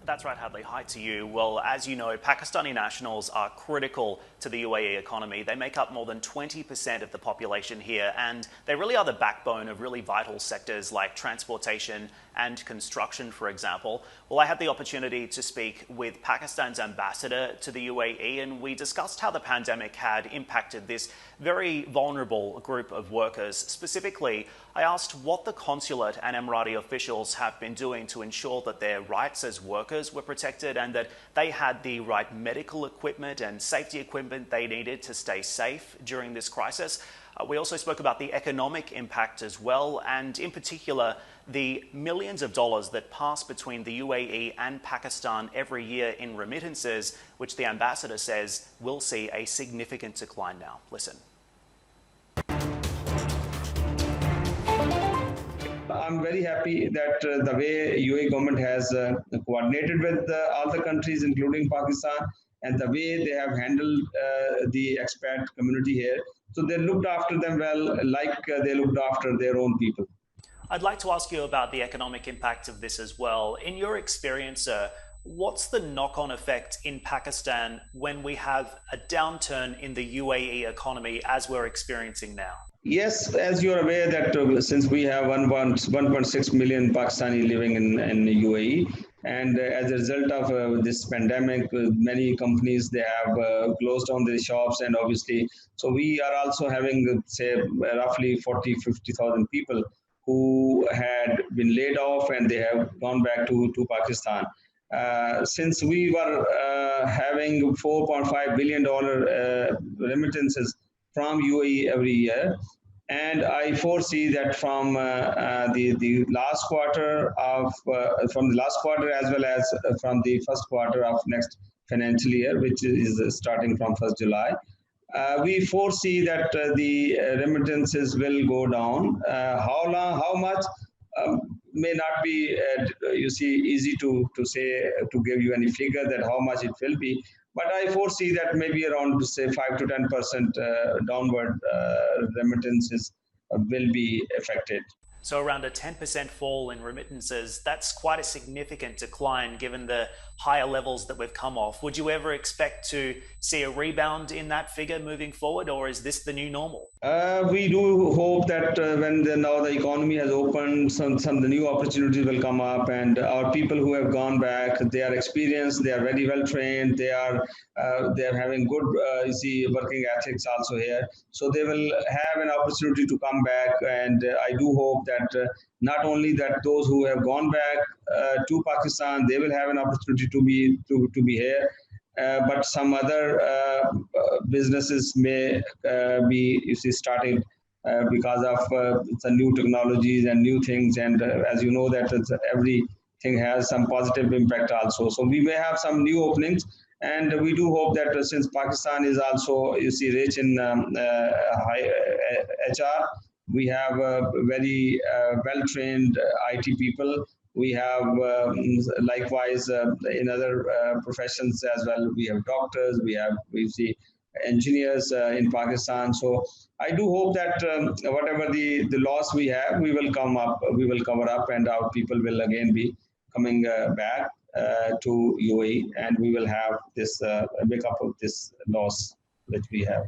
That's right, Hadley. Hi to you. Well, as you know, Pakistani nationals are critical to the UAE economy. They make up more than 20% of the population here, and they really are the backbone of really vital sectors like transportation and construction, for example. Well, I had the opportunity to speak with Pakistan's ambassador to the UAE, and we discussed how the pandemic had impacted this very vulnerable group of workers. Specifically, I asked what the consulate and Emirati officials have been doing to ensure that their rights as workers were protected and that they had the right medical equipment and safety equipment they needed to stay safe during this crisis. We also spoke about the economic impact as well, and in particular, the millions of dollars that pass between the UAE and Pakistan every year in remittances, which the ambassador says will see a significant decline now. Listen. I'm very happy that the way UAE government has coordinated with all the countries, including Pakistan, and the way they have handled the expat community here. So they looked after them well, like they looked after their own people. I'd like to ask you about the economic impact of this as well. In your experience, what's the knock-on effect in Pakistan when we have a downturn in the UAE economy as we're experiencing now? Yes, as you're aware that since we have 1.6 million Pakistani living in the UAE, and as a result of this pandemic, many companies, they have closed down their shops, and obviously, so we are also having, say, roughly 50,000 people who had been laid off and they have gone back to Pakistan. Since we were having $4.5 billion remittances from UAE every year, and I foresee that from the last quarter as well as from the first quarter of next financial year, which is starting from 1st July, we foresee that the remittances will go down. How long, how much may not be, easy to say, to give you any figure that how much it will be. But I foresee that maybe around, say, 5 to 10% downward remittances will be affected. So around a 10% fall in remittances, that's quite a significant decline given the higher levels that we've come off. Would you ever expect to see a rebound in that figure moving forward, or is this the new normal? We do hope that when now the economy has opened, some the new opportunities will come up, and our people who have gone back, they are experienced, they are very well trained, they are having good working ethics also here, so they will have an opportunity to come back. And I do hope that not only that those who have gone back to Pakistan, they will have an opportunity to be here, but some other businesses may be starting because of the new technologies and new things, and as you know that everything has some positive impact also. So we may have some new openings, and we do hope that since Pakistan is also rich in high HR, we have very well-trained IT people. We have likewise in other professions as well. We have doctors, we see engineers in Pakistan. So I do hope that whatever the loss we have, we will cover up, and our people will again be coming back to UAE, and we will have this make up of this loss that we have.